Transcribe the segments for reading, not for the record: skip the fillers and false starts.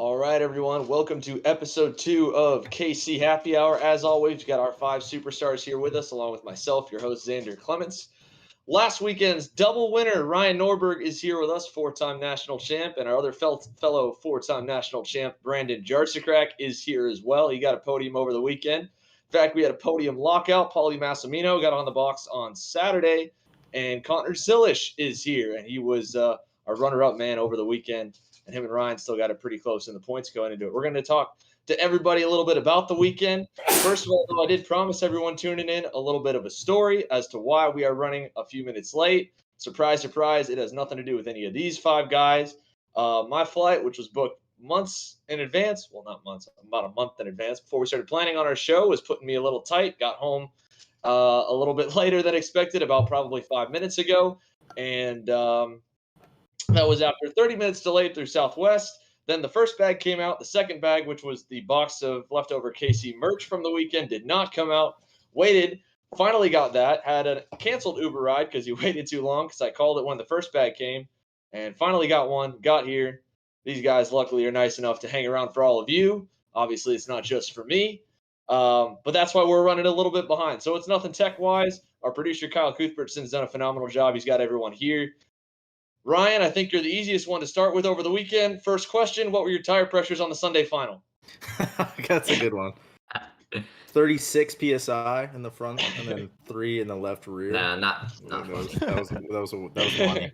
All right, everyone. Welcome to episode 2 of KC Happy Hour. As always, we've got our 5 superstars here with us, along with myself, your host, Xander Clements. Last weekend's double winner, Ryan Norberg, is here with us, 4-time national champ, and our other fellow 4-time national champ, Brandon Jarczykrak, is here as well. He got a podium over the weekend. In fact, we had a podium lockout. Paulie Massimino got on the box on Saturday, and Connor Zilish is here, and he was our runner-up man over the weekend. And him and Ryan still got it pretty close in the points going into it. We're going to talk to everybody a little bit about the weekend. First of all, though, I did promise everyone tuning in a little bit of a story as to why we are running a few minutes late. Surprise, surprise, it has nothing to do with any of these 5 guys. My flight, which was booked months in advance, well, not months, about a month in advance before we started planning on our show, was putting me a little tight. Got home a little bit later than expected, about probably 5 minutes ago. And that was after 30 minutes delayed through Southwest. Then the first bag came out. The second bag, which was the box of leftover KC merch from the weekend, did not come out. Waited, finally got that. Had a canceled Uber ride because you waited too long because I called it when the first bag came. And finally got one, got here. These guys luckily are nice enough to hang around for all of you. Obviously, it's not just for me. But that's why we're running a little bit behind. So it's nothing tech-wise. Our producer, Kyle Cuthbertson's done a phenomenal job. He's got everyone here. Ryan, I think you're the easiest one to start with over the weekend. First question, what were your tire pressures on the Sunday final? That's a good one. 36 psi in the front, and then 3 in the left rear. Nah, not that was money.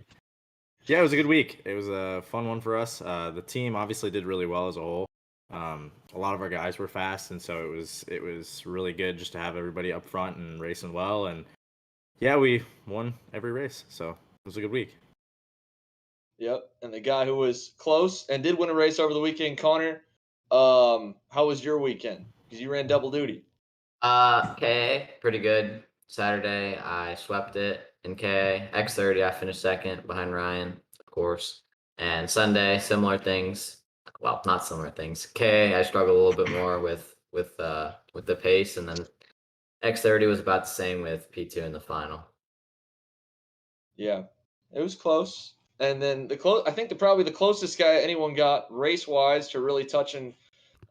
Yeah, it was a good week. It was a fun one for us. The team obviously did really well as a whole. A lot of our guys were fast, and so it was really good just to have everybody up front and racing well. And yeah, we won every race, so it was a good week. Yep, and the guy who was close and did win a race over the weekend, Connor. How was your weekend? Because you ran double duty. K, pretty good. Saturday, I swept it in K. X30, I finished second behind Ryan, of course. And Sunday, similar things. Well, not similar things. K, I struggled a little bit more with the pace, and then X30 was about the same with P2 in the final. Yeah, it was close. And then I think probably the closest guy anyone got race-wise to really touching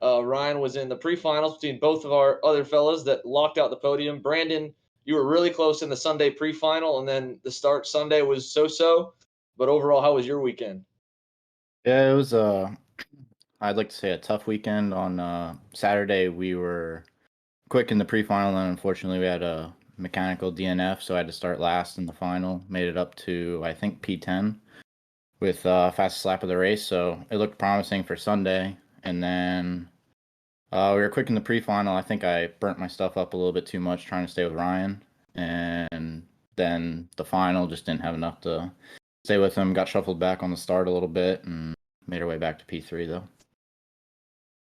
Ryan was in the pre-finals between both of our other fellas that locked out the podium. Brandon, you were really close in the Sunday pre-final, and then the start Sunday was so-so. But overall, how was your weekend? Yeah, it was I'd like to say a tough weekend. On Saturday, we were quick in the pre-final, and unfortunately, we had a mechanical DNF, so I had to start last in the final. Made it up to, I think, P10 with fastest lap of the race, so it looked promising for Sunday. And then we were quick in the pre-final. I think I burnt my stuff up a little bit too much trying to stay with Ryan, and then the final just didn't have enough to stay with him. Got shuffled back on the start a little bit and made our way back to P3 though.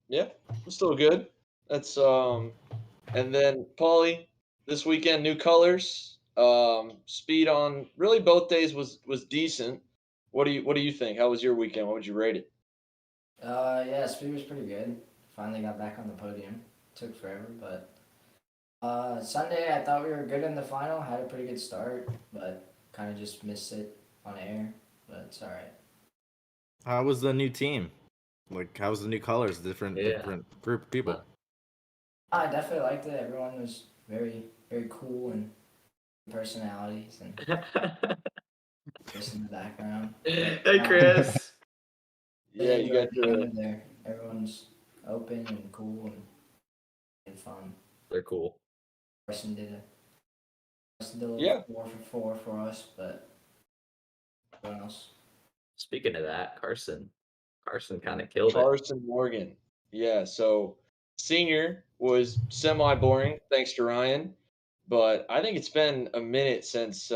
Yeah, still good. That's and then Paulie, this weekend new colors. Speed on really both days was decent. What do you think? How was your weekend? What would you rate it? Yeah, speed was pretty good. Finally got back on the podium. Took forever, but Sunday I thought we were good in the final. Had a pretty good start, but kind of just missed it on air. But it's all right. How was the new team? Like, how was the new colors? Different group of people. I definitely liked it. Everyone was very, very cool and personalities and just in the background. Hey, Chris. Yeah, you got your. There. Everyone's open and cool and fun. They're cool. Carson did a little 4 for us, but everyone else. Speaking of that, Carson kind of killed it. Carson Morgan. Yeah, so senior was semi-boring, thanks to Ryan. But I think it's been a minute since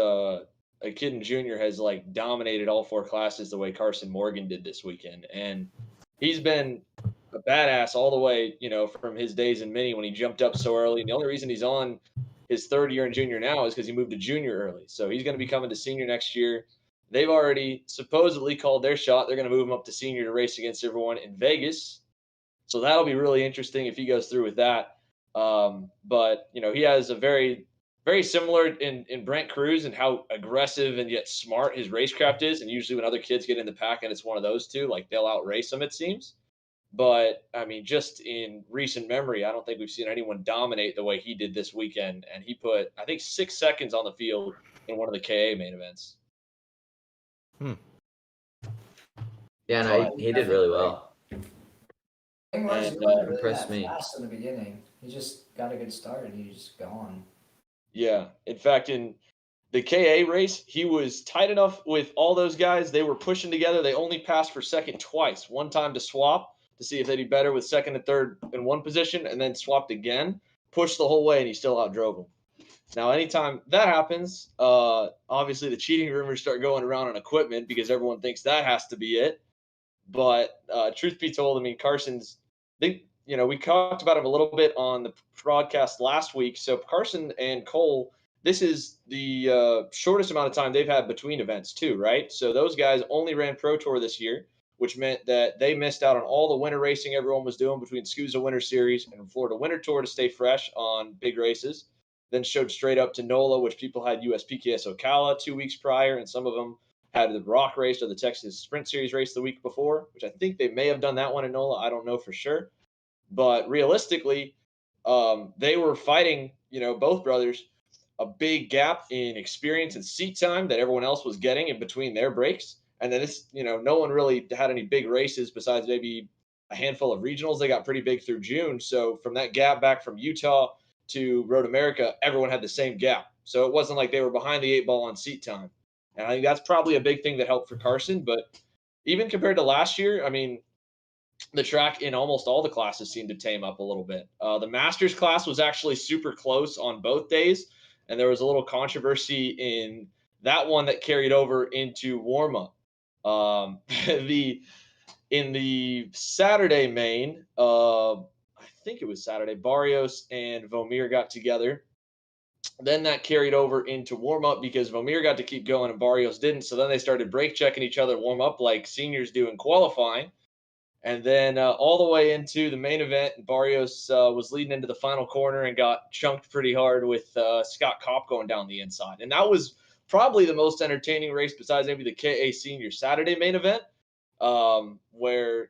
a kid in junior has like dominated all 4 classes the way Carson Morgan did this weekend. And he's been a badass all the way, from his days in mini when he jumped up so early. And the only reason he's on his 3rd year in junior now is because he moved to junior early. So he's going to be coming to senior next year. They've already supposedly called their shot. They're going to move him up to senior to race against everyone in Vegas. So that'll be really interesting if he goes through with that. But, he has a very, very similar in Brent Cruz and how aggressive and yet smart his racecraft is. And usually when other kids get in the pack and it's one of those two, like they'll outrace them, it seems. But I mean, just in recent memory, I don't think we've seen anyone dominate the way he did this weekend. And he put, I think, 6 seconds on the field in one of the KA main events. Yeah, no, But, he did really well. Thing was, he and, wasn't really impressed that me. fast in the beginning. He just got a good start and he just gone. yeah, in fact, in the KA race, he was tight enough with all those guys. They were pushing together. They only passed for second twice. One time to swap to see if they'd be better with second and third in one position, and then swapped again, pushed the whole way, and he still outdrove them. Now, anytime that happens, obviously the cheating rumors start going around on equipment because everyone thinks that has to be it. But truth be told, I mean, we talked about him a little bit on the broadcast last week. So Carson and Cole, this is the shortest amount of time they've had between events too, right? So those guys only ran Pro Tour this year, which meant that they missed out on all the winter racing everyone was doing between SCUSA Winter Series and Florida Winter Tour to stay fresh on big races. Then showed straight up to NOLA, which people had USPKS Ocala 2 weeks prior, and some of them had the Rock race or the Texas Sprint Series race the week before, which I think they may have done that one in NOLA. I don't know for sure. But realistically, they were fighting, both brothers, a big gap in experience and seat time that everyone else was getting in between their breaks. And then no one really had any big races besides maybe a handful of regionals. They got pretty big through June. So from that gap back from Utah to Road America, everyone had the same gap. So it wasn't like they were behind the 8 ball on seat time. And I think that's probably a big thing that helped for Carson. But even compared to last year, I mean, the track in almost all the classes seemed to tame up a little bit. The Masters class was actually super close on both days, and there was a little controversy in that one that carried over into warm up. In the Saturday main, I think it was Saturday, Barrios and Vomir got together. Then that carried over into warm up because Vomir got to keep going and Barrios didn't. So then they started brake checking each other warm up like seniors do in qualifying. And then all the way into the main event, Barrios was leading into the final corner and got chunked pretty hard with Scott Kopp going down the inside. And that was probably the most entertaining race besides maybe the KA Senior Saturday main event, where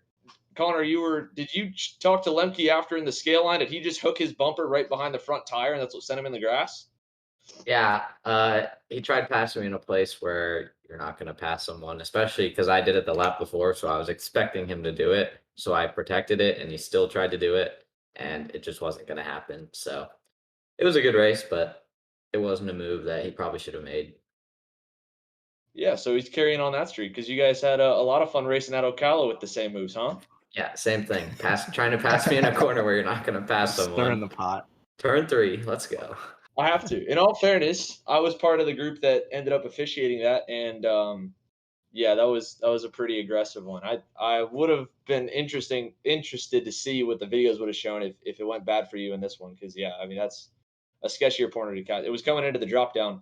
Connor, did you talk to Lemke after in the scale line? Did he just hook his bumper right behind the front tire and that's what sent him in the grass? Yeah, he tried passing me in a place where you're not going to pass someone, especially because I did it the lap before, so I was expecting him to do it. So I protected it, and he still tried to do it, and it just wasn't going to happen. So it was a good race, but it wasn't a move that he probably should have made. Yeah, so he's carrying on that streak because you guys had a lot of fun racing at Ocala with the same moves, huh? Yeah, same thing. Trying to pass me in a corner where you're not going to pass Stirring someone. the pot. Turn 3, let's go. I have to. In all fairness, I was part of the group that ended up officiating that, and yeah, that was a pretty aggressive one. I would have been interested to see what the videos would have shown if it went bad for you in this one, because yeah, I mean that's a sketchier corner to catch. It was coming into the drop down,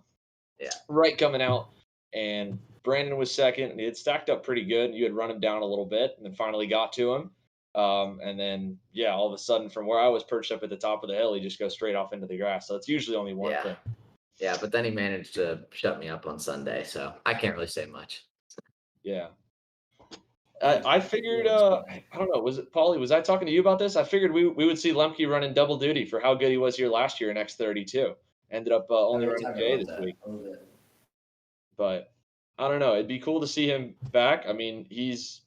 Yeah, right coming out, and Brandon was second, and he had stacked up pretty good. You had run him down a little bit, and then finally got to him. And then, yeah, all of a sudden, from where I was perched up at the top of the hill, he just goes straight off into the grass. So it's usually only one thing. Yeah, but then he managed to shut me up on Sunday, so I can't really say much. Yeah. I figured, I don't know, was it Paulie? Was I talking to you about this? I figured we would see Lemke running double duty for how good he was here last year in X32. Ended up only We were running talking J about this that week. a little bit. But I don't know. It'd be cool to see him back. I mean, he's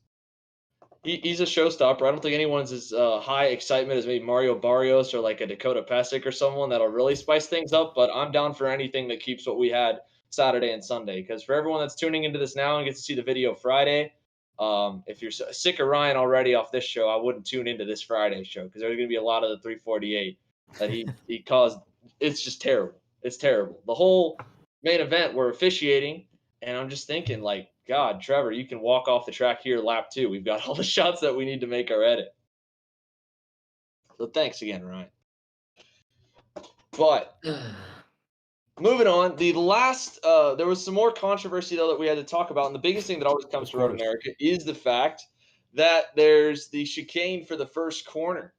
a showstopper. I don't think anyone's as high excitement as maybe Mario Barrios or like a Dakota Pesic or someone that'll really spice things up. But I'm down for anything that keeps what we had Saturday and Sunday. Because for everyone that's tuning into this now and gets to see the video Friday, if you're sick of Ryan already off this show, I wouldn't tune into this Friday show because there's going to be a lot of the 348 that he caused. It's just terrible. It's terrible. The whole main event we're officiating, and I'm just thinking like, God, Trevor, you can walk off the track here lap 2. We've got all the shots that we need to make our edit. So thanks again, Ryan. But moving on, the last there was some more controversy though that we had to talk about, and the biggest thing that always comes to Road America is the fact that there's the chicane for the first corner.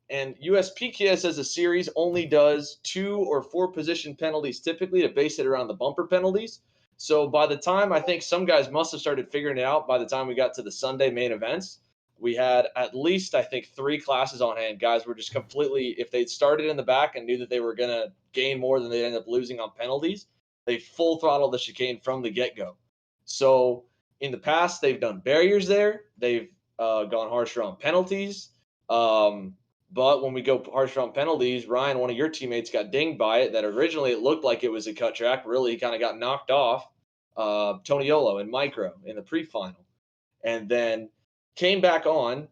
And USPKS as a series only does 2 or 4 position penalties typically to base it around the bumper penalties. So by the time I think some guys must have started figuring it out by the time we got to the Sunday main events, we had at least, I think, 3 classes on hand. Guys were just completely, if they'd started in the back and knew that they were going to gain more than they'd end up losing on penalties, they full throttle the chicane from the get-go. So in the past, they've done barriers there. They've gone harsher on penalties. But when we go harsher on penalties, Ryan, one of your teammates, got dinged by it. That originally it looked like it was a cut track. Really, he kind of got knocked off. Toniolo and Micro in the pre-final, and then came back on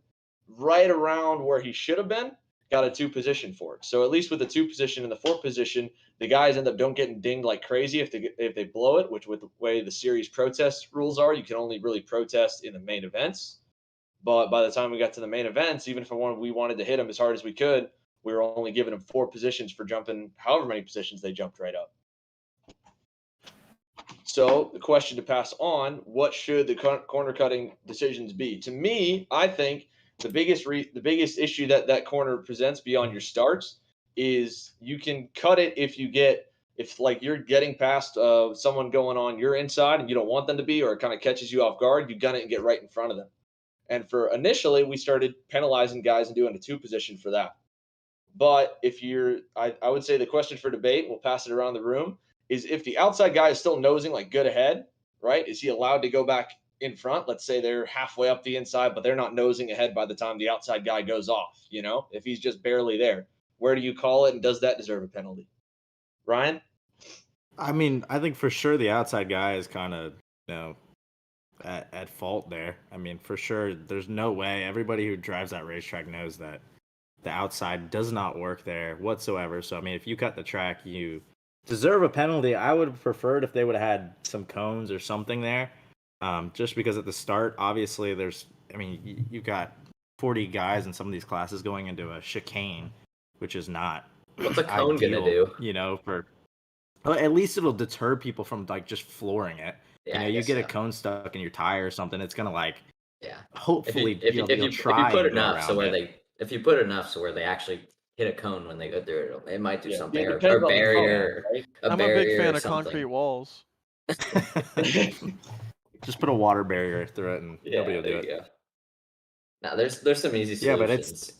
right around where he should have been. Got a 2 position for it. So at least with the 2 position and the 4 position, the guys end up don't getting dinged like crazy if they blow it. Which with the way the series protest rules are, you can only really protest in the main events. But by the time we got to the main events, even if we wanted to hit them as hard as we could, we were only giving them 4 positions for jumping however many positions they jumped right up. So the question to pass on: what should the corner cutting decisions be? To me, I think the biggest issue that corner presents beyond your starts is you can cut it if like you're getting past someone going on your inside and you don't want them to be, or it kind of catches you off guard, you gun it and get right in front of them. And for initially, we started penalizing guys and doing a 2 position for that. But if I would say the question for debate, we'll pass it around the room, is if the outside guy is still nosing like good ahead, right? Is he allowed to go back in front? Let's say they're halfway up the inside, but they're not nosing ahead by the time the outside guy goes off, if he's just barely there. Where do you call it, and does that deserve a penalty? Ryan? I mean, I think for sure the outside guy is kind of, at fault there. I mean, for sure, there's no way. Everybody who drives that racetrack knows that the outside does not work there whatsoever. So, I mean, if you cut the track, you deserve a penalty. I would have preferred if they would have had some cones or something there. Just because at the start, obviously, you've got 40 guys in some of these classes going into a chicane, which is not What's a cone ideal, gonna do? Well, at least it'll deter people from like just flooring it. Yeah, You get so. a cone stuck in your tire or something, it's gonna Yeah. hopefully if you try put and go enough so around where it. if you put enough so where they actually hit a cone when they go through it might do something, it or depends on the barrier, cone, right? a I'm barrier a big fan or of something. concrete walls. Just put a water barrier through it and nobody will do it. Yeah. Now there's some easy solutions.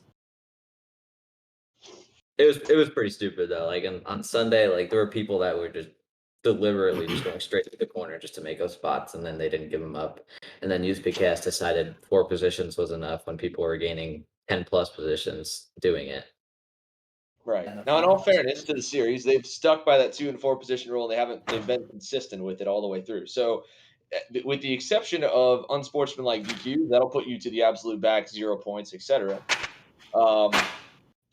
It was pretty stupid though. Like on Sunday, like there were people that were just deliberately just going straight to the corner just to make up spots, and then they didn't give them up. And then USPKS decided 4 positions was enough when people were gaining 10 plus positions doing it. Right. Now, in all fairness to the series, they've stuck by that 2 and 4 position rule. They've been consistent with it all the way through. So, with the exception of unsportsmanlike DQ, that'll put you to the absolute back, 0 points, etc.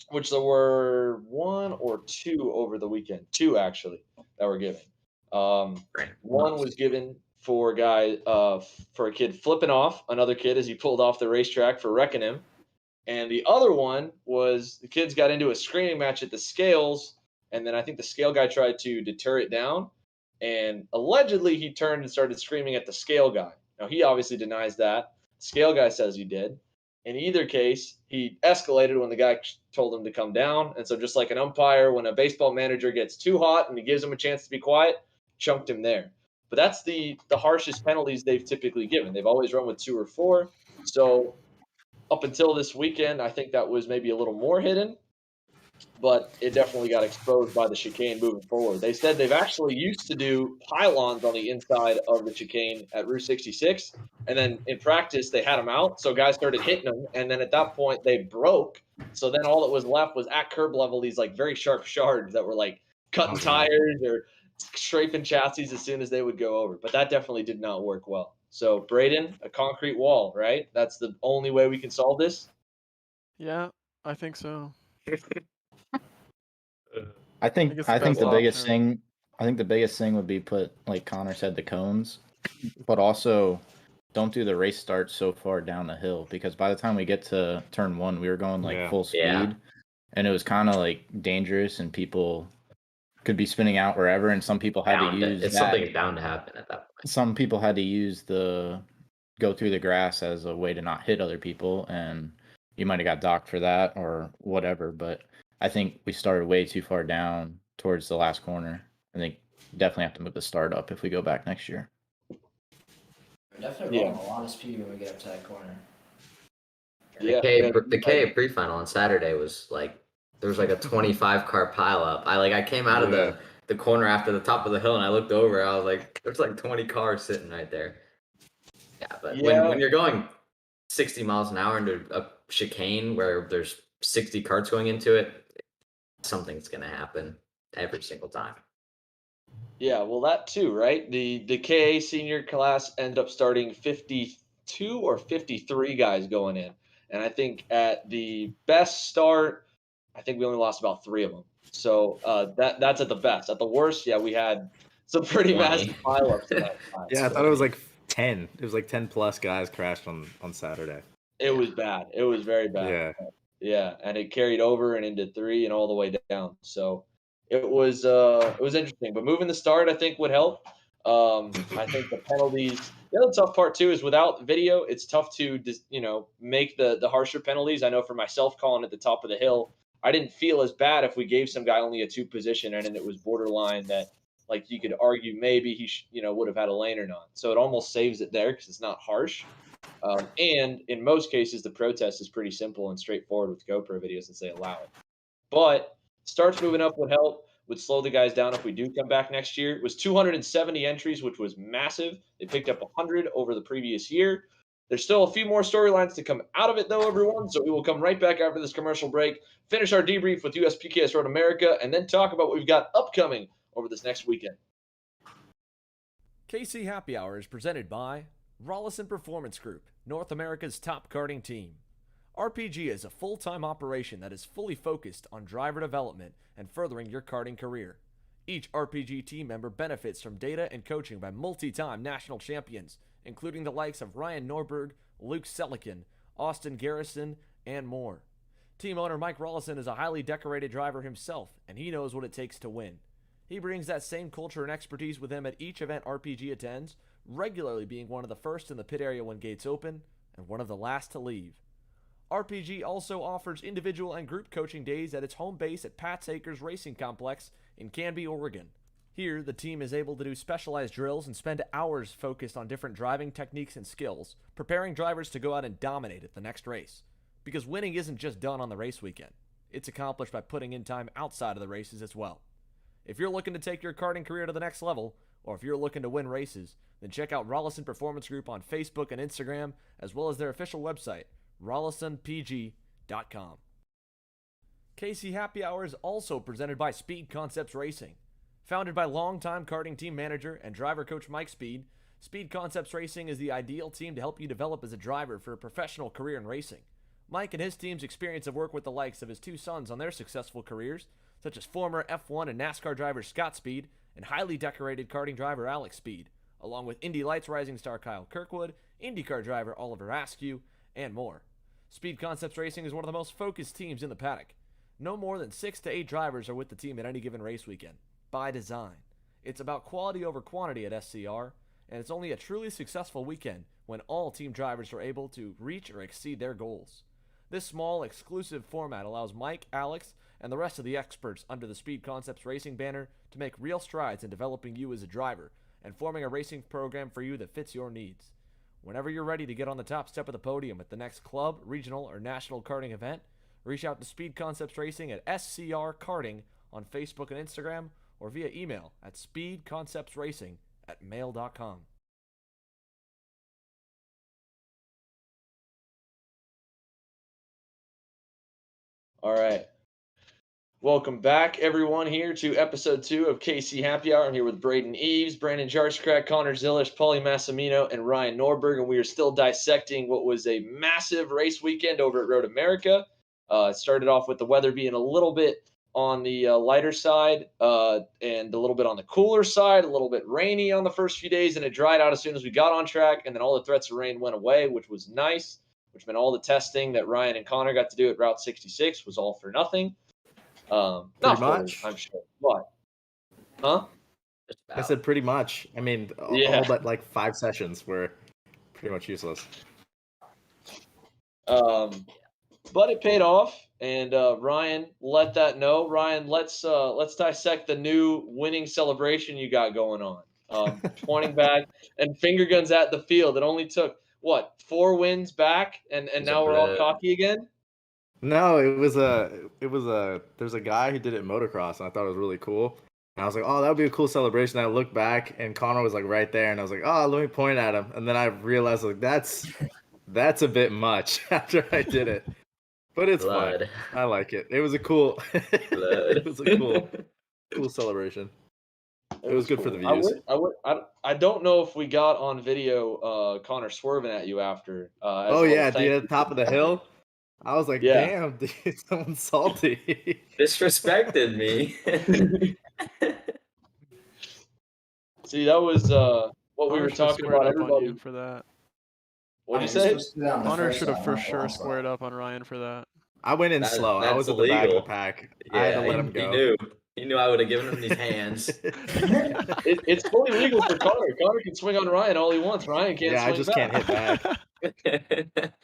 Which there were 1 or 2 over the weekend, 2 actually that were given. One was given for a kid flipping off another kid as he pulled off the racetrack for wrecking him. And the other one was the kids got into a screaming match at the scales, and then I think the scale guy tried to deter it down, and allegedly he turned and started screaming at the scale guy. Now, he obviously denies that. The scale guy says he did. In either case, he escalated when the guy told him to come down, and so just like an umpire, when a baseball manager gets too hot and he gives him a chance to be quiet, chunked him there. But that's the harshest penalties they've typically given. They've always run with 2 or 4. So up until this weekend, I think that was maybe a little more hidden, but it definitely got exposed by the chicane moving forward. They said they've actually used to do pylons on the inside of the chicane at Route 66, and then in practice they had them out, so guys started hitting them, and then at that point they broke. So then all that was left was at curb level these like very sharp shards that were like cutting tires or scraping chassis as soon as they would go over. But that definitely did not work well. So, Braden, a concrete wall, right? That's the only way we can solve this? Yeah, I think so. I think it's the the best biggest option. thing would be put, like Connor said, the cones, but also don't do the race start so far down the hill, because by the time we get to turn 1, we were going like full speed, and it was kind of like dangerous, and people could be spinning out wherever, and some people had to use it's something bound to happen at that point. Some people had to use the go through the grass as a way to not hit other people, and you might have got docked for that or whatever. But I think we started way too far down towards the last corner. I think definitely have to move the start up if we go back next year. We're definitely rolling a lot of speed when we get up to that corner. Yeah, The K pre-final on Saturday was like there was like a 25 car pileup. I came out of the corner after the top of the hill and I looked over. I was like, there's like 20 cars sitting right there. Yeah, but when you're going 60 miles an hour into a chicane where there's 60 carts going into it, something's gonna happen every single time. Yeah, well, that too, right? The KA senior class ended up starting 52 or 53 guys going in, and I think at the best start, I think we only lost about 3 of them. So that's at the best. At the worst, yeah, we had some pretty 20. massive pileups in that class. Yeah, I thought it was like 10. It was like 10 plus guys crashed on Saturday. It was bad. It was very bad. Yeah. Yeah, and it carried over and into 3 and all the way down. So it was interesting. But moving the start, I think, would help. I think the penalties. The other tough part too is without video, it's tough to just make the harsher penalties. I know for myself, calling at the top of the hill, I didn't feel as bad if we gave some guy only a 2 position and it was borderline that like you could argue maybe he would have had a lane or not. So it almost saves it there because it's not harsh. And in most cases, the protest is pretty simple and straightforward with GoPro videos since they allow it. But starts moving up would help, would slow the guys down if we do come back next year. It was 270 entries, which was massive. They picked up 100 over the previous year. There's still a few more storylines to come out of it, though, everyone. So we will come right back after this commercial break, finish our debrief with USPKS Road America, and then talk about what we've got upcoming over this next weekend. KC Happy Hour is presented by Rollison Performance Group, North America's top karting team. RPG is a full-time operation that is fully focused on driver development and furthering your karting career. Each RPG team member benefits from data and coaching by multi-time national champions, including the likes of Ryan Norberg, Luke Selikin, Austin Garrison, and more. Team owner Mike Rollison is a highly decorated driver himself, and he knows what it takes to win. He brings that same culture and expertise with him at each event RPG attends, regularly being one of the first in the pit area when gates open, and one of the last to leave. RPG also offers individual and group coaching days at its home base at Pat's Acres Racing Complex in Canby, Oregon. Here, the team is able to do specialized drills and spend hours focused on different driving techniques and skills, preparing drivers to go out and dominate at the next race. Because winning isn't just done on the race weekend. It's accomplished by putting in time outside of the races as well. If you're looking to take your karting career to the next level, or if you're looking to win races, then check out Rollison Performance Group on Facebook and Instagram, as well as their official website, rollisonpg.com. KC Happy Hour is also presented by Speed Concepts Racing. Founded by longtime karting team manager and driver coach Mike Speed, Speed Concepts Racing is the ideal team to help you develop as a driver for a professional career in racing. Mike and his team's experience of work with the likes of his 2 sons on their successful careers, such as former F1 and NASCAR driver Scott Speed and highly decorated karting driver Alex Speed, along with Indy Lights rising star Kyle Kirkwood, IndyCar driver Oliver Askew, and more. Speed Concepts Racing is one of the most focused teams in the paddock. No more than 6 to 8 drivers are with the team at any given race weekend, by design. It's about quality over quantity at SCR, and it's only a truly successful weekend when all team drivers are able to reach or exceed their goals. This small, exclusive format allows Mike, Alex, and the rest of the experts under the Speed Concepts Racing banner to make real strides in developing you as a driver and forming a racing program for you that fits your needs. Whenever you're ready to get on the top step of the podium at the next club, regional, or national karting event, reach out to Speed Concepts Racing at SCR Karting on Facebook and Instagram, or via email at speedconceptsracing@mail.com. All right. Welcome back, everyone, here to episode 2 of KC Happy Hour. I'm here with Braden Eves, Brandon Jarskrak, Connor Zillish, Paulie Massimino, and Ryan Norberg, and we are still dissecting what was a massive race weekend over at Road America. It started off with the weather being a little bit on the lighter side and a little bit on the cooler side, a little bit rainy on the first few days, and it dried out as soon as we got on track, and then all the threats of rain went away, which was nice, which meant all the testing that Ryan and Connor got to do at Route 66 was all for nothing. Not much. fully, I'm sure. What? Huh? I said pretty much. I mean, all but like 5 sessions were pretty much useless. But it paid off, and Ryan let that know. Ryan, let's dissect the new winning celebration you got going on. Pointing back and finger guns at the field. It only took what, 4 wins back, and now we're all bit. cocky again? No, there's a guy who did it in motocross, and I thought it was really cool. And I was like, oh, that would be a cool celebration. I looked back, and Connor was like right there, and I was like, oh, let me point at him. And then I realized like that's a bit much after I did it, but it's Blood. fine. I like it. It was a cool, Blood. it was a cool celebration. It was good for the views. I don't know if we got on video Connor swerving at you after. As Oh a little yeah, thank dude, at you. the top of the hill. I was like, Yeah. damn, dude, someone's salty. Disrespected me. See, that was what we Connor were should have talking squared about. up on you Everybody, for that. what'd you You're say? supposed to do that on the Connor first should have lap, for not the sure last lap. squared up on Ryan for that. I went in slow. I was at the back of the pack. I had to let him He go. knew. He knew I would have given him these hands. It's fully legal for Connor. Connor can swing on Ryan all he wants. Ryan can't Yeah, swing I just back. can't hit back.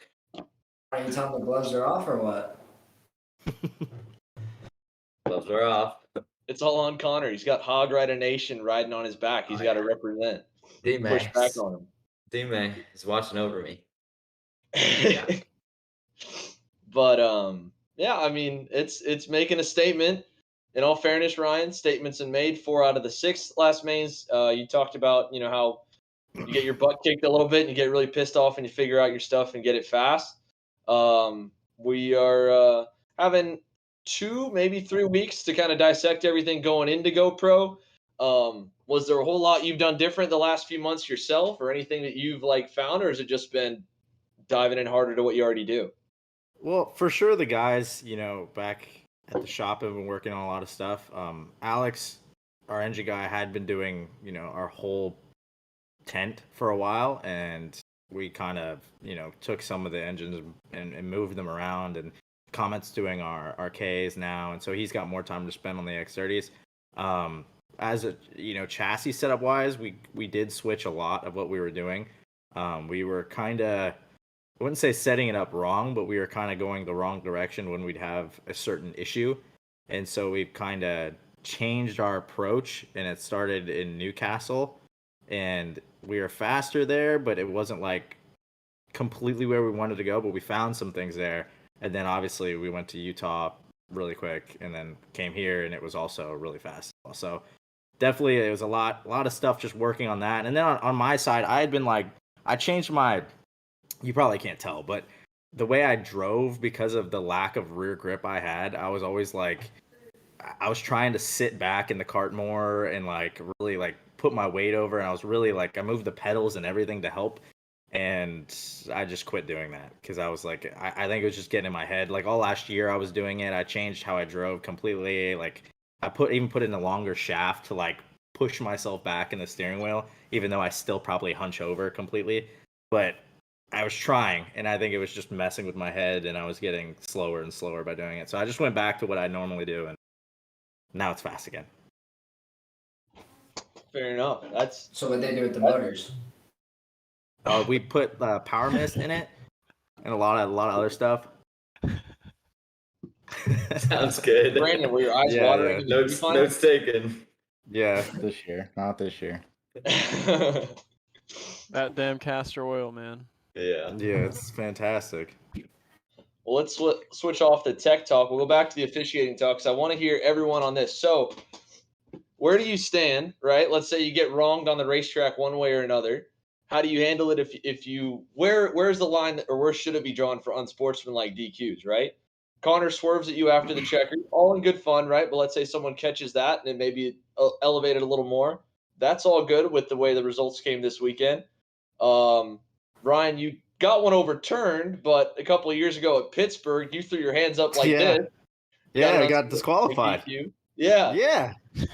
Are you telling the gloves are off or what? Gloves are off. It's all on Connor. He's got Hog Rider Nation riding on his back. He's got to represent. Push back on him. D-May is watching over me. But yeah, I mean, it's making a statement. In all fairness, Ryan, statements been made. 4 out of the 6 last mains. You talked about, you know, how you get your butt kicked a little bit and you get really pissed off and you figure out your stuff and get it fast. We are having 2, maybe 3 weeks to kind of dissect everything going into GoPro. Was there a whole lot you've done different the last few months yourself, or anything that you've like found, or has it just been diving in harder to what you already do? Well, for sure, the guys, you know, back at the shop have been working on a lot of stuff. Alex, our engine guy, had been doing, you know, our whole tent for a while, and we kind of, you know, took some of the engines and moved them around, and Comet's doing our Ks now, and so he's got more time to spend on the X30s. As a, you know, chassis setup wise, we did switch a lot of what we were doing. We were kind of, I wouldn't say setting it up wrong, but we were kind of going the wrong direction when we'd have a certain issue. And so we've kind of changed our approach, and it started in Newcastle. And we were faster there, but it wasn't like completely where we wanted to go, but we found some things there. And then obviously we went to Utah really quick and then came here, and it was also really fast. So definitely it was a lot of stuff just working on that. And then on my side, I had been like, I changed my, you probably can't tell, but the way I drove, because of the lack of rear grip I had, I was always like, I was trying to sit back in the cart more and like really like put my weight over. And I was really like, I moved the pedals and everything to help. And I just quit doing that because I was like, I think it was just getting in my head. Like all last year I was doing it. I changed how I drove completely. Like I even put in a longer shaft to like push myself back in the steering wheel, even though I still probably hunch over completely. But I was trying, and I think it was just messing with my head, and I was getting slower and slower by doing it. So I just went back to what I normally do, and now it's fast again. Fair enough. That's So what they do with the motors? We put power mist in it, and a lot of other stuff. Sounds good. Brandon, were your eyes Yeah, watering? yeah. Notes taken. Yeah. This year, not this year. That damn castor oil, man. Yeah. Yeah, it's fantastic. Well, let's switch off the tech talk. We'll go back to the officiating talk because I want to hear everyone on this. So, where do you stand, right? Let's say you get wronged on the racetrack one way or another. How do you handle it if you where's the line, or where should it be drawn for unsportsmanlike DQs, right? Connor swerves at you after the checker, all in good fun, right? But let's say someone catches that and it maybe elevated a little more. That's all good with the way the results came this weekend. Ryan, you got one overturned, but a couple of years ago at Pittsburgh, you threw your hands up like this. Yeah, I got disqualified. Yeah. Yeah.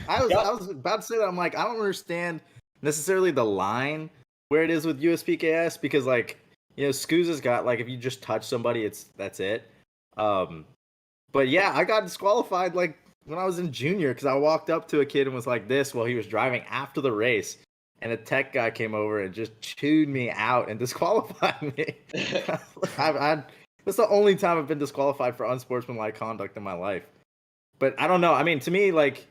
I was about to say that. I'm like, I don't understand necessarily the line where it is with USPKS, because like, you know, Scusa's got like, if you just touch somebody, that's it. But yeah, I got disqualified like when I was in junior because I walked up to a kid and was like this while he was driving after the race, and a tech guy came over and just chewed me out and disqualified me. That's the only time I've been disqualified for unsportsmanlike conduct in my life. But I don't know. I mean, to me, like,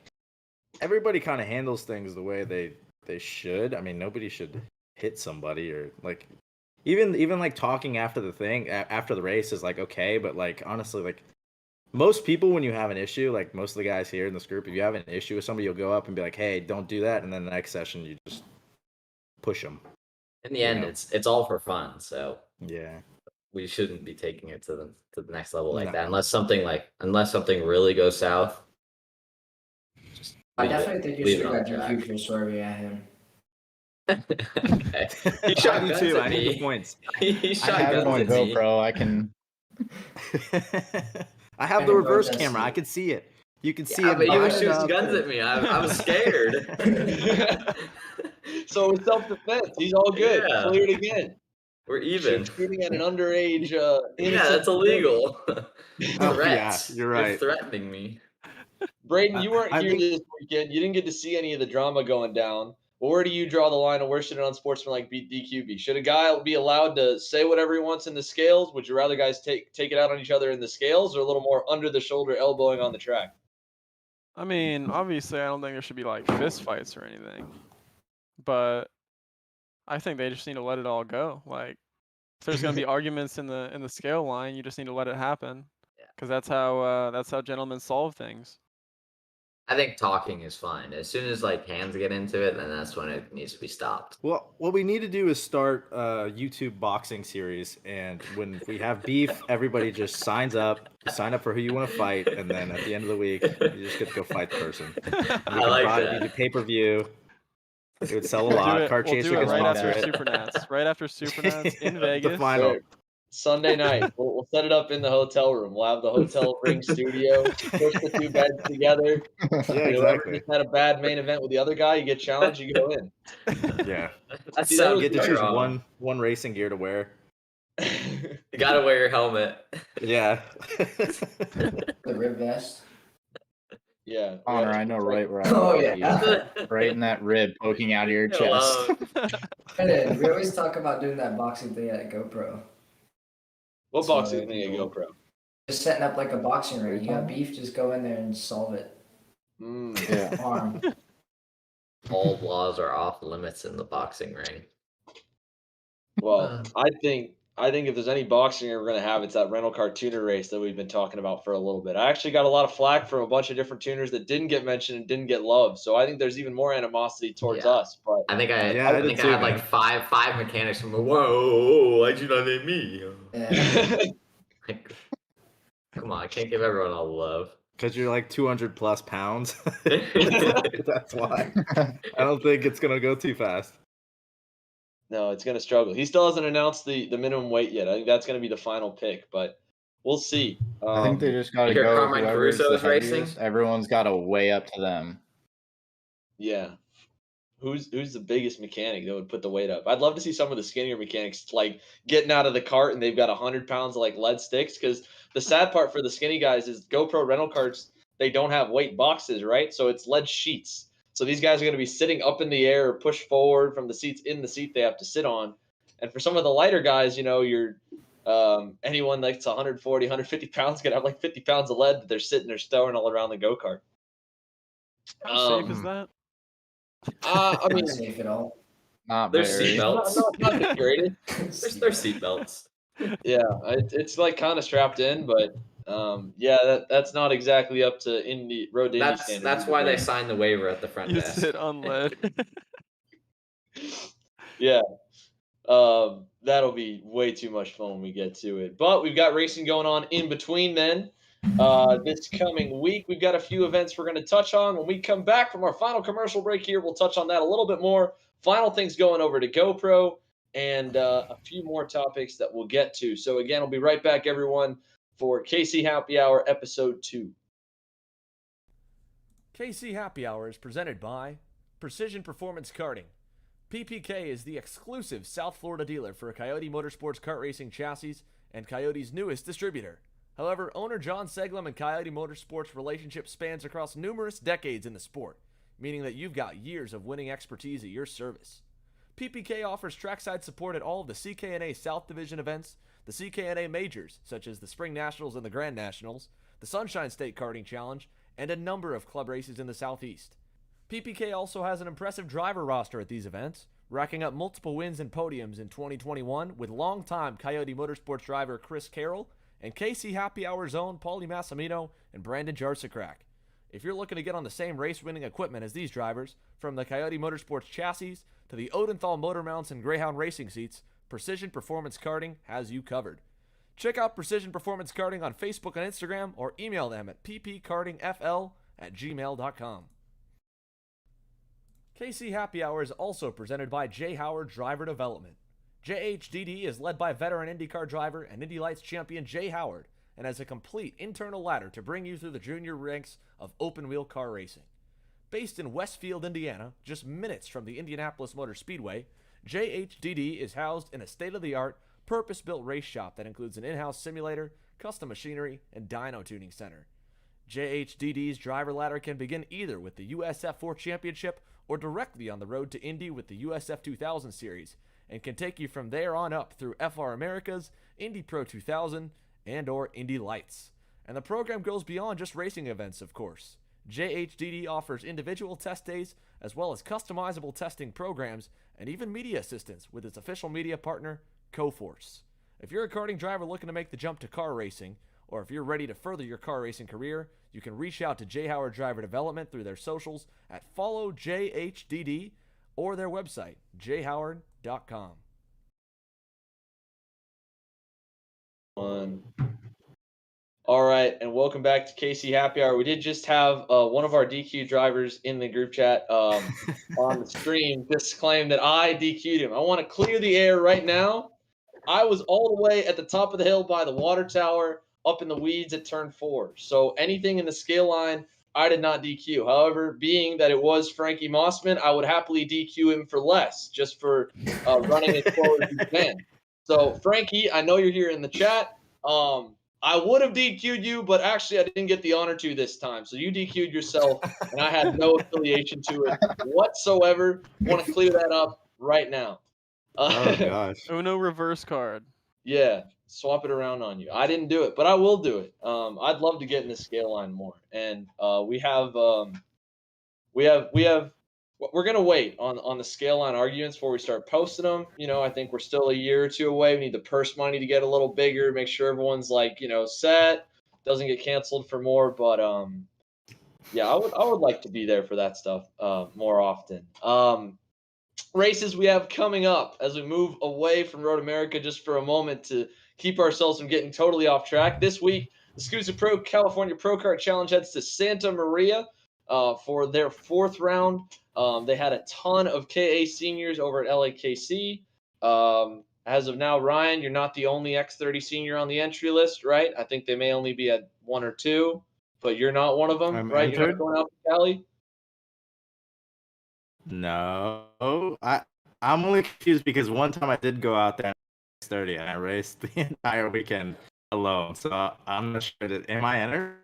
everybody kind of handles things the way they should. I mean, nobody should hit somebody, or like, even like talking after the race is like okay, but like honestly, like most people when you have an issue, like most of the guys here in this group, if you have an issue with somebody, you'll go up and be like, hey, don't do that, and then the next session you just push them. In the end, it's all for fun, so yeah, we shouldn't be taking it to the next level like No. that unless something really goes south. Just I leave definitely it- think you leave should it have on got track. DQ'd for swerving at him. Okay. He I shot do guns too. at I need me. the points. He I shot have it guns on at me. GoPro. I can. I have I the can reverse protest camera. I you. could see it. You can see Yeah, it. but he was behind shooting up guns there. at me. I was scared. So it's self-defense. He's all good. Yeah. Cleared again. We're even. Shooting at an underage Yeah, innocent that's person. illegal. Oh, Threats. yeah, you're They're right. threatening me. Braden, you weren't I here think- this weekend. You didn't get to see any of the drama going down. But where do you draw the line, and where should an unsportsmanlike DQ be? Should a guy be allowed to say whatever he wants in the scales? Would you rather guys take it out on each other in the scales, or a little more under the shoulder elbowing on the track? I mean, obviously, I don't think there should be like fist fights or anything, but I think they just need to let it all go. Like, if there's gonna be arguments in the scale line, you just need to let it happen, Yeah. because that's how gentlemen solve things. I think talking is fine. As soon as like hands get into it, then that's when it needs to be stopped. Well, what we need to do is start a YouTube boxing series, and when we have beef, everybody just sign up for who you want to fight, and then at the end of the week, you just get to go fight the person. I like that. We do pay-per-view. It would sell a We'll lot. do it, Car we'll Chaser do it can right sponsor after it. Supernats. Right after Supernats in The Vegas. final. Sure. Sunday night, we'll set it up in the hotel room. We'll have the hotel ring studio, push the two beds together. Yeah, Whoever exactly. just had a bad main event with the other guy, you get challenged, you go in. Yeah. That See, that sounds was You get to choose wrong. one racing gear to wear. You gotta wear your helmet. Yeah. The rib vest. Yeah. Connor, yeah. I know right where I Oh, want yeah. you. Right in that rib poking out of your chest. Hello. Brandon, we always talk about doing that boxing thing at GoPro. What So boxing thing at people- GoPro? Just setting up like a boxing ring. You got beef, just go in there and solve it. Mm. Yeah. Arm. All laws are off limits in the boxing ring. Well, I think if there's any boxing we're going to have, it's that rental car tuner race that we've been talking about for a little bit. I actually got a lot of flack from a bunch of different tuners that didn't get mentioned and didn't get loved. So I think there's even more animosity towards Yeah. us. But I think Yeah, I I did think I too, had man. like five mechanics from whoa, why'd you not name me? Yeah. Like, come on, I can't give everyone all the love. Because you're like 200 plus pounds. That's why. I don't think it's going to go too fast. no, it's going to struggle. He still hasn't announced the minimum weight yet. I think that's going to be the final pick, but we'll see. I think they just got to You hear go. Carmine Whoever's Caruso the is racing? heaviest, everyone's got to weigh up to them. Yeah. Who's the biggest mechanic that would put the weight up? I'd love to see some of the skinnier mechanics like getting out of the cart and they've got 100 pounds of like lead sticks. Because the sad part for the skinny guys is GoPro rental carts, they don't have weight boxes, right? So it's lead sheets. So these guys are going to be sitting up in the air or pushed forward from the seats in the seat they have to sit on. And for some of the lighter guys, you're anyone that's 140, 150 pounds going to have like 50 pounds of lead that they're sitting there stowing all around the go kart. How safe is that? I mean, Not safe at all. Not There's very. seatbelts. not the greatest. There's seatbelts. Yeah, it's like kind of strapped in, but yeah, that's not exactly up to road to Indy That's standards. that's why they signed the waiver at the front You desk. sit on lead. Yeah, that'll be way too much fun when we get to it. But we've got racing going on in between then. This coming week, we've got a few events we're going to touch on. When we come back from our final commercial break here, we'll touch on that a little bit more. Final things going over to GoPro and a few more topics that we'll get to. So again, we'll be right back, everyone, for KC Happy Hour Episode 2. KC Happy Hour is presented by Precision Performance Karting. PPK is the exclusive South Florida dealer for Coyote Motorsports kart racing chassis and Coyote's newest distributor. However, owner John Seglem and Coyote Motorsports' relationship spans across numerous decades in the sport, meaning that you've got years of winning expertise at your service. PPK offers trackside support at all of the CKNA South Division events, the CKNA Majors, such as the Spring Nationals and the Grand Nationals, the Sunshine State Karting Challenge, and a number of club races in the Southeast. PPK also has an impressive driver roster at these events, racking up multiple wins and podiums in 2021 with longtime Coyote Motorsports driver Chris Carroll and KC Happy Hour's own Paulie Massimino and Brandon Jarsacrack. If you're looking to get on the same race-winning equipment as these drivers, from the Coyote Motorsports chassis to the Odenthal motor mounts and Greyhound racing seats, Precision Performance Karting has you covered. Check out Precision Performance Karting on Facebook and Instagram or email them at ppkartingfl@gmail.com. KC Happy Hour is also presented by J. Howard Driver Development. JHDD is led by veteran IndyCar driver and Indy Lights champion Jay Howard and has a complete internal ladder to bring you through the junior ranks of open-wheel car racing. Based in Westfield, Indiana, just minutes from the Indianapolis Motor Speedway, JHDD is housed in a state-of-the-art, purpose-built race shop that includes an in-house simulator, custom machinery, and dyno tuning center. JHDD's driver ladder can begin either with the USF4 Championship or directly on the road to Indy with the USF 2000 Series, and can take you from there on up through FR Americas, Indy Pro 2000, and or Indy Lights. And the program goes beyond just racing events, of course. JHDD offers individual test days as well as customizable testing programs and even media assistance with its official media partner, Coforce. If you're a karting driver looking to make the jump to car racing, or if you're ready to further your car racing career, you can reach out to J. Howard Driver Development through their socials at followjhdd or their website, jhoward.com. All right, and welcome back to KC Happy Hour. We did just have one of our DQ drivers in the group chat on the stream just claim that I DQ'd him. I want to clear the air right now. I was all the way at the top of the hill by the water tower, up in the weeds at turn 4. So anything in the scale line, I did not DQ. However, being that it was Frankie Mossman, I would happily DQ him for less, just for running as forward as he can. So, Frankie, I know you're here in the chat. I would have DQ'd you, but actually I didn't get the honor to this time. So you DQ'd yourself, and I had no affiliation to it whatsoever. I want to clear that up right now. Oh gosh. Oh, no reverse card. Yeah, swap it around on you. I didn't do it, but I will do it. I'd love to get in the scale line more, and we're gonna wait on the scale line arguments before we start posting them. You know, I think we're still a year or two away. We need the purse money to get a little bigger, make sure everyone's like, set, doesn't get canceled for more. But yeah, I would like to be there for that stuff more often. Races we have coming up as we move away from Road America just for a moment to keep ourselves from getting totally off track. This week, the SCUSA Pro California Pro Kart Challenge heads to Santa Maria for their 4th round. They had a ton of KA seniors over at LAKC. As of now, Ryan, you're not the only X30 senior on the entry list, right? I think they may only be at 1 or 2, but you're not one of them, right? You're not going out to Cali? No, I'm only confused because one time I did go out there at 6:30 and I raced the entire weekend alone. So I'm not sure. Am I entered?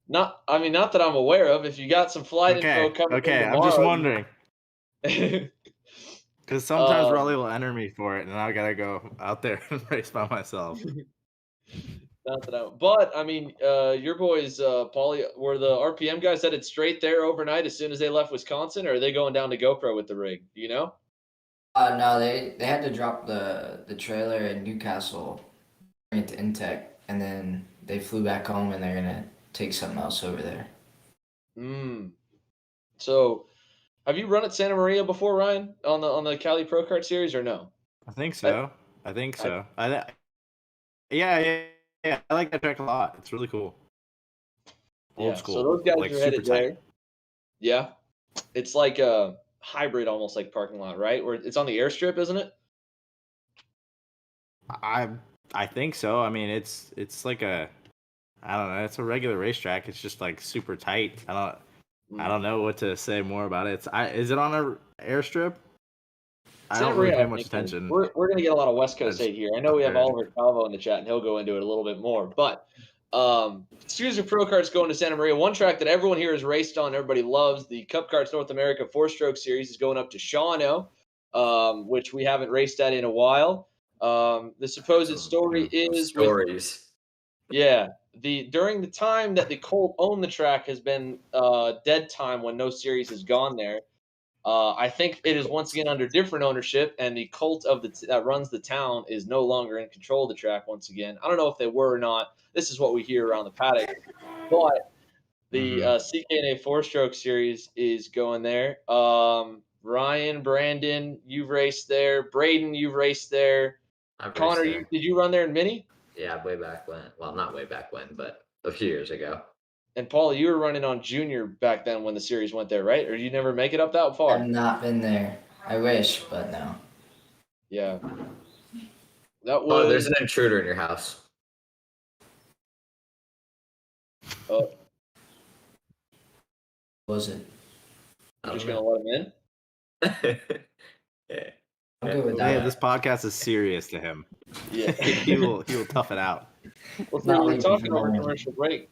Not that I'm aware of. If you got some flight info coming in tomorrow, I'm just wondering. Because sometimes Raleigh will enter me for it, and I gotta go out there and race by myself. But I mean, your boys, Paulie, were the RPM guys headed straight there overnight as soon as they left Wisconsin, or are they going down to GoPro with the rig? Do you know? No, they had to drop the trailer in Newcastle, bring it to Intech, and then they flew back home, and they're gonna take something else over there. So, have you run at Santa Maria before, Ryan, on the Cali Pro Kart Series, or no? I think so. Yeah. I like that track a lot. It's really cool. Old school. So those guys like, are headed there. tight. Yeah, it's like a hybrid, almost like parking lot, right? Where it's on the airstrip, isn't it? I think so. I mean, it's like I don't know. It's a regular racetrack. It's just like super tight. I don't know what to say more about it. Is it on an airstrip? I don't really pay much attention. We're going to get a lot of West Coast hate here. I know we have Oliver Calvo in the chat, and he'll go into it a little bit more. But SCUSA Pro Kart's going to Santa Maria. One track that everyone here has raced on, everybody loves, the Cup Karts North America 4-stroke series is going up to Shawano, which we haven't raced at in a while. The supposed story is stories. During the time that the Colt owned the track has been dead time when no series has gone there. I think it is once again under different ownership, and the cult of that runs the town is no longer in control of the track once again. I don't know if they were or not. This is what we hear around the paddock. But the CKNA 4-stroke series is going there. Ryan, Brandon, you've raced there. Braden, you've raced there. I've Connor, raced there. did you run there in Mini? Yeah, way back when. Well, not way back when, but a few years ago. And Paula, you were running on Junior back then when the series went there, right? Or you never make it up that far? I've not been there. I wish, but no. Yeah. That was. Oh, there's an intruder in your house. Oh, Was it? you're just gonna let him in? Yeah. I'm good with Yeah, that. this podcast is serious to him. Yeah. he will tough it out. Well, Not we were leaving talking for over long. commercial break.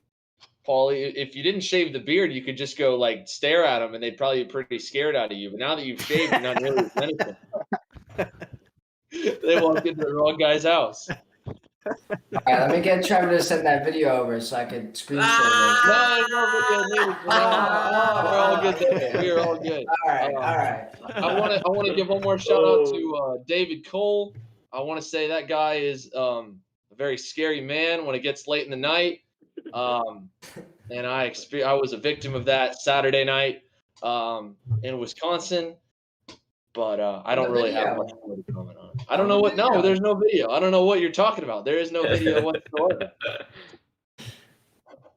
Paulie, if you didn't shave the beard, you could just go like stare at them, and they'd probably be pretty scared out of you. But now that you've shaved, you're not nearly as menacing. They walk into the wrong guy's house. All right, let me get Trevor to send that video over so I could screenshot it. No video needed. We're all good there. We're all good. All right, all right. I want to give one more shout out to David Cole. I want to say that guy is a very scary man when it gets late in the night. And I was a victim of that Saturday night in Wisconsin. But I don't really have much more to comment on. I don't know what. No, there's no video. I don't know what you're talking about. There is no video whatsoever.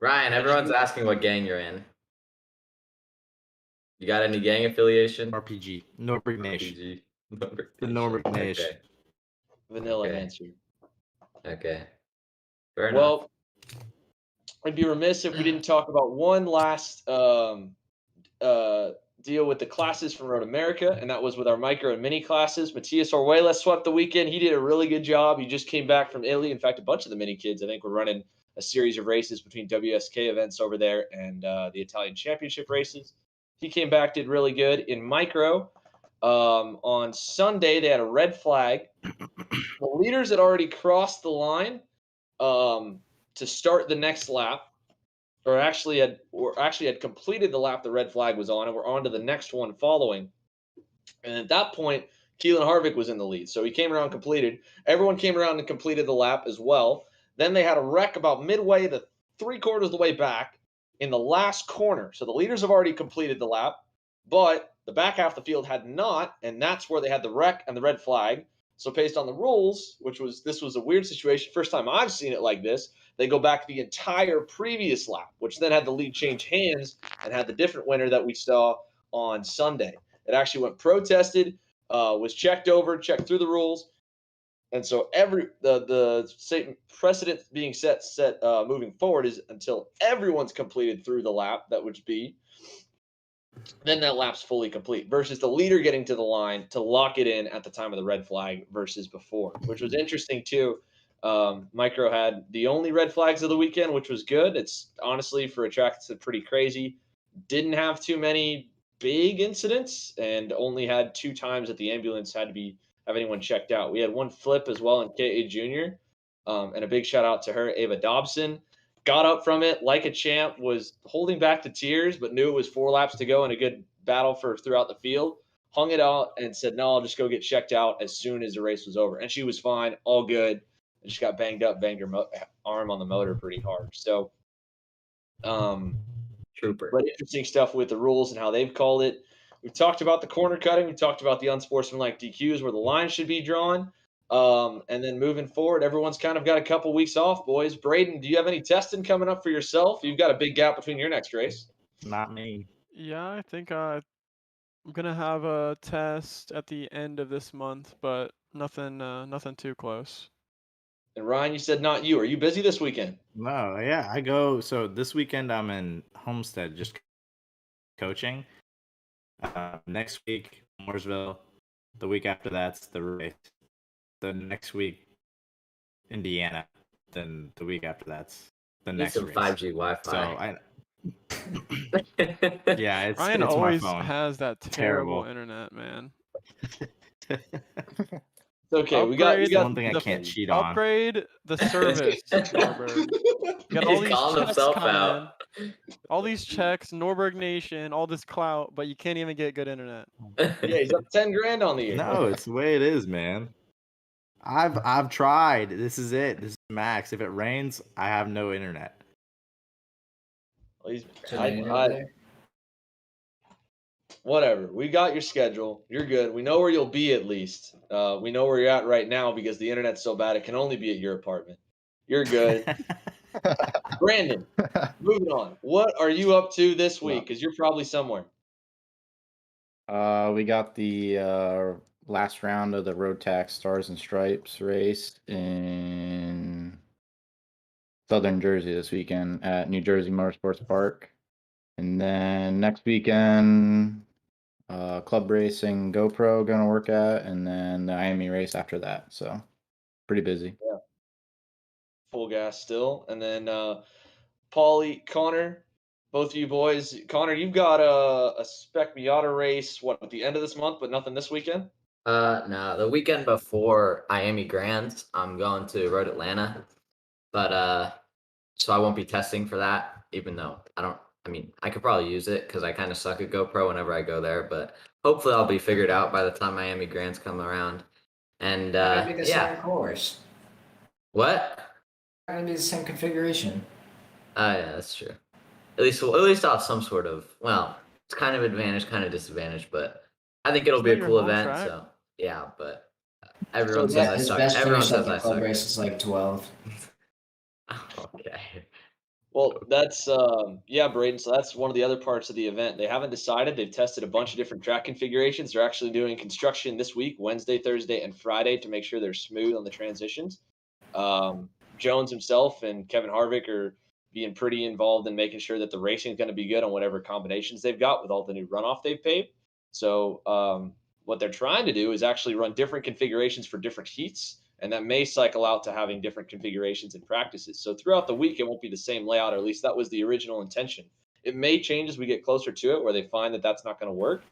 Ryan, everyone's asking what gang you're in. You got any gang affiliation? RPG. Norbert Nation. RPG. The Norbert Nation. Okay. Vanilla Okay. answer. Okay. Fair enough. Well, I'd be remiss if we didn't talk about one last deal with the classes from Road America, and that was with our micro and mini classes. Matias Orwela swept the weekend. He did a really good job. He just came back from Italy. In fact, a bunch of the mini kids, I think, were running a series of races between WSK events over there and the Italian Championship races. He came back, did really good. In micro, on Sunday, they had a red flag. The leaders had already crossed the line to start the next lap. Or actually had completed the lap the red flag was on, and we're on to the next one following. And at that point, Keelan Harvick was in the lead. So he came around, completed. Everyone came around and completed the lap as well. Then they had a wreck about midway to 3/4 of the way back in the last corner. So the leaders have already completed the lap, but the back half of the field had not, and that's where they had the wreck and the red flag. So based on the rules, this was a weird situation. First time I've seen it like this. They go back the entire previous lap, which then had the lead change hands and had the different winner that we saw on Sunday. It actually went protested, was checked through the rules. And so the precedent being set moving forward is until everyone's completed through the lap, that would be, then that lap's fully complete versus the leader getting to the line to lock it in at the time of the red flag versus before, which was interesting too. Micro had the only red flags of the weekend, which was good. It's honestly, for a track that's pretty crazy, didn't have too many big incidents and only had 2 times that the ambulance had to have anyone checked out. We had one flip as well in KA Junior, and a big shout out to her, Ava Dobson. Got up from it like a champ, was holding back the tears, but knew it was 4 laps to go and a good battle throughout the field. Hung it out and said, no, I'll just go get checked out as soon as the race was over. And she was fine, all good. And she got banged her arm on the motor pretty hard. So, Trooper. But interesting stuff with the rules and how they've called it. We've talked about the corner cutting. We talked about the unsportsmanlike DQs where the line should be drawn. And then moving forward, everyone's kind of got a couple weeks off, boys. Braden, do you have any testing coming up for yourself? You've got a big gap between your next race. Not me. Yeah, I think I'm gonna have a test at the end of this month, but nothing too close. And Ryan, you said not you. Are you busy this weekend? No, yeah, I go. So this weekend I'm in Homestead, just coaching. Next week, Mooresville. The week after that's the race. The next week, Indiana. Then the week after that's the next some race. 5G Wi-Fi. So yeah, it's Ryan it's always my phone. has that terrible Terrible. internet, man. It's okay. We got Upgrade That's one thing I the- can't cheat on. Upgrade the service, Norberg. You got all He's these calling checks himself coming out. in. All these checks, Norberg Nation, all this clout, but you can't even get good internet. Yeah, he's up 10 grand on the year. No, it's the way it is, man. I've tried. This is it. This is max. If it rains, I have no internet. Well, he's, So I- you I- there? whatever. We got your schedule. You're good. We know where you'll be at least. We know where you're at right now because the internet's so bad it can only be at your apartment. You're good. Brandon, moving on. What are you up to this week? Because you're probably somewhere. We got the last round of the Road Tax Stars and Stripes race in Southern Jersey this weekend at New Jersey Motorsports Park. And then next weekend, club racing GoPro gonna work at, and then the Miami race after that. So pretty busy. Full gas still. And then Paulie, Connor, both of you boys. Connor, you've got a Spec Miata race, what, at the end of this month, but nothing this weekend? No, the weekend before Miami Grands, I'm going to Road Atlanta. But so I won't be testing for that, even though I could probably use it because I kind of suck at GoPro whenever I go there, but hopefully I'll be figured out by the time Miami Grands come around. And Not gonna be the yeah. same course. What? Not gonna be the same configuration. Yeah, that's true. At least I'll have some sort of, well, it's kind of advantage, kind of disadvantage, but I think it'll be Isn't a that cool your home event. track? So yeah, but everyone So, says Yeah, I his suck. best Everyone finish at says the I club suck. race is like 12. Okay. Well, that's yeah, Braden. So that's one of the other parts of the event. They haven't decided. They've tested a bunch of different track configurations. They're actually doing construction this week, Wednesday, Thursday, and Friday, to make sure they're smooth on the transitions. Jones himself and Kevin Harvick are being pretty involved in making sure that the racing is going to be good on whatever combinations they've got with all the new runoff they've paved. So what they're trying to do is actually run different configurations for different heats, and that may cycle out to having different configurations and practices. So throughout the week, it won't be the same layout, or at least that was the original intention. It may change as we get closer to it, where they find that that's not going to work,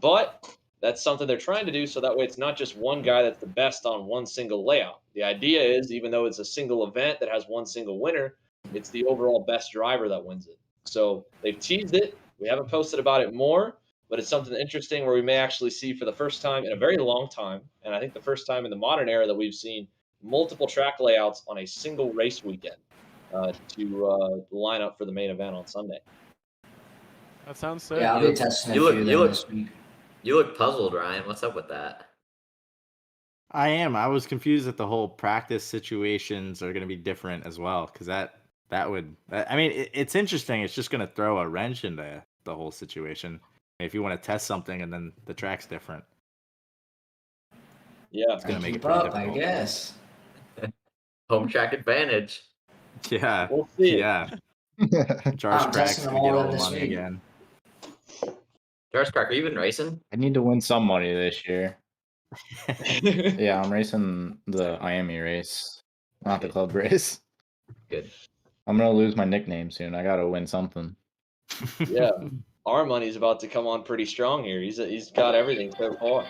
but that's something they're trying to do, so that way it's not just one guy that's the best on one single layout. The idea is, even though it's a single event that has one single winner, it's the overall best driver that wins it. So they've teased it. We haven't posted about it more, but it's something interesting where we may actually see for the first time in a very long time, and I think the first time in the modern era, that we've seen multiple track layouts on a single race weekend to line up for the main event on Sunday. That sounds sick. Yeah, I'll You be look- testing a you look- few you then look- this week. You look puzzled, Ryan. What's up with that? I am. I was confused that the whole practice situations are going to be different as well, because that would. I mean, it's interesting. It's just going to throw a wrench into the whole situation. If you want to test something and then the track's different, Yeah, it's going to make it Keep pretty up, difficult. I guess. Home track advantage. Yeah. we'll see. Yeah. Charge I'm Crack's testing going them to get all all in the this money week. again. George Cracker, you been racing? I need to win some money this year. Yeah, I'm racing the Miami race, not the club race. Good. I'm gonna lose my nickname soon. I gotta win something. Yeah. Our money's about to come on pretty strong here. He's got everything so far.